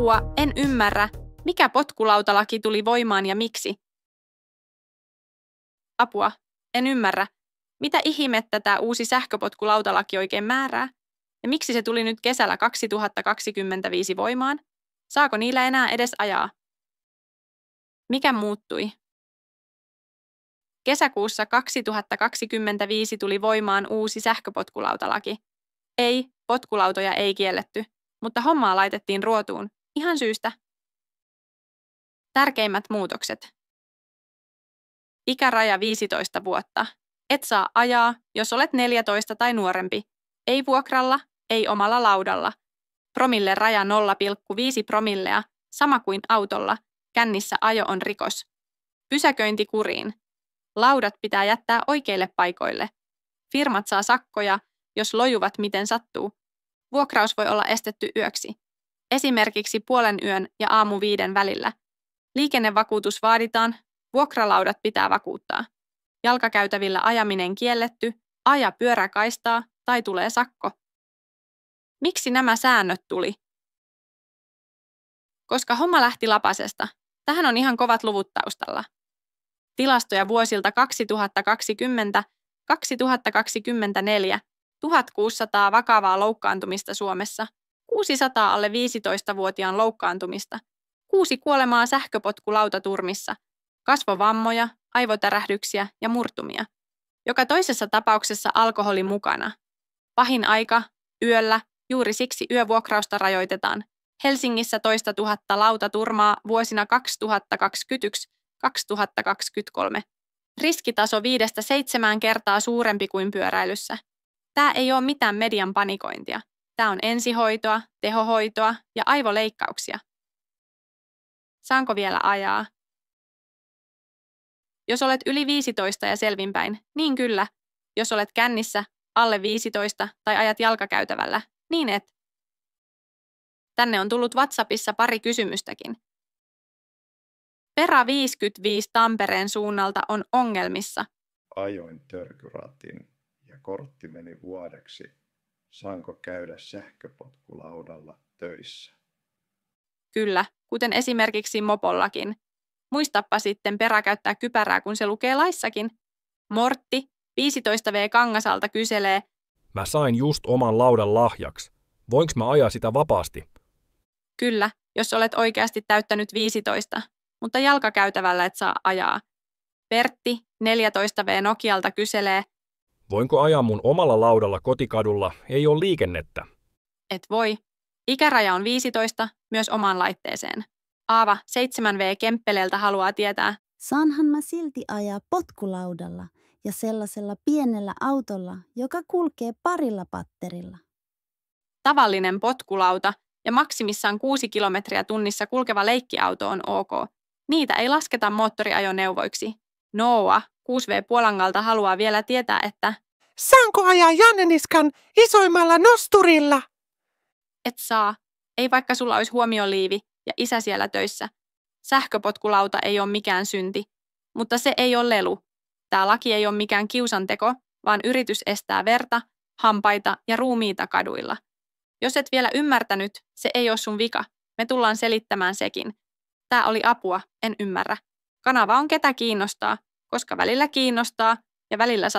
Apua, en ymmärrä. Mikä potkulautalaki tuli voimaan ja miksi? Apua, en ymmärrä. Mitä ihmettä tämä uusi sähköpotkulautalaki oikein määrää? Ja miksi se tuli nyt kesällä 2025 voimaan? Saako niillä enää edes ajaa? Mikä muuttui? Kesäkuussa 2025 tuli voimaan uusi sähköpotkulautalaki. Ei, potkulautoja ei kielletty, mutta hommaa laitettiin ruotuun. Ihan syystä. Tärkeimmät muutokset. Ikäraja 15 vuotta. Et saa ajaa, jos olet 14 tai nuorempi. Ei vuokralla, ei omalla laudalla. Promille raja 0,5 promillea, sama kuin autolla. Kännissä ajo on rikos. Pysäköinti kuriin. Laudat pitää jättää oikeille paikoille. Firmat saa sakkoja, jos lojuvat miten sattuu. Vuokraus voi olla estetty yöksi. Esimerkiksi 0:30 ja 5:00 välillä. Liikennevakuutus vaaditaan, vuokralaudat pitää vakuuttaa. Jalkakäytävillä ajaminen kielletty, aja pyöräkaistaa tai tulee sakko. Miksi nämä säännöt tuli? Koska homma lähti lapasesta. Tähän on ihan kovat luvut taustalla. Tilastoja vuosilta 2020-2024, 1600 vakavaa loukkaantumista Suomessa, 600 alle 15-vuotiaan loukkaantumista, 6 kuolemaa sähköpotkulautaturmissa, kasvovammoja, aivotärähdyksiä ja murtumia. Joka toisessa tapauksessa alkoholi mukana. Pahin aika, yöllä, juuri siksi yövuokrausta rajoitetaan. Helsingissä 2 000 lautaturmaa vuosina 2021-2023. Riskitaso 5-7 kertaa suurempi kuin pyöräilyssä. Tämä ei ole mitään median panikointia. Tämä on ensihoitoa, tehohoitoa ja aivoleikkauksia. Saanko vielä ajaa? Jos olet yli 15 ja selvinpäin, niin kyllä. Jos olet kännissä, alle 15 tai ajat jalkakäytävällä, niin et. Tänne on tullut WhatsAppissa pari kysymystäkin. Pera 55 Tampereen suunnalta on ongelmissa. Ajoin törkyratin ja kortti meni vuodeksi. Saanko käydä sähköpotkulaudalla töissä? Kyllä, kuten esimerkiksi mopollakin. Muistappa sitten Pera käyttää kypärää, kun se lukee laissakin. Mortti 15V Kangasalta kyselee. Mä sain just oman laudan lahjaksi. Voinko mä ajaa sitä vapaasti? Kyllä, jos olet oikeasti täyttänyt 15, mutta jalkakäytävällä et saa ajaa. Pertti 14V Nokialta kyselee. Voinko ajaa mun omalla laudalla kotikadulla? Ei ole liikennettä. Et voi. Ikäraja on 15, myös omaan laitteeseen. Aava 7V Kemppeleeltä haluaa tietää. Saanhan mä silti ajaa potkulaudalla ja sellaisella pienellä autolla, joka kulkee parilla patterilla. Tavallinen potkulauta ja maksimissaan 6 kilometriä tunnissa kulkeva leikkiauto on ok. Niitä ei lasketa moottoriajoneuvoiksi. Noa 6V Puolangalta haluaa vielä tietää, että saanko ajaa Janneniskan isoimmalla nosturilla? Et saa. Ei vaikka sulla olisi huomioliivi ja isä siellä töissä. Sähköpotkulauta ei ole mikään synti, mutta se ei ole lelu. Tämä laki ei ole mikään kiusanteko, vaan yritys estää verta, hampaita ja ruumiita kaduilla. Jos et vielä ymmärtänyt, se ei ole sun vika. Me tullaan selittämään sekin. Tää oli apua, en ymmärrä. Kanava on ketä kiinnostaa, koska välillä kiinnostaa ja välillä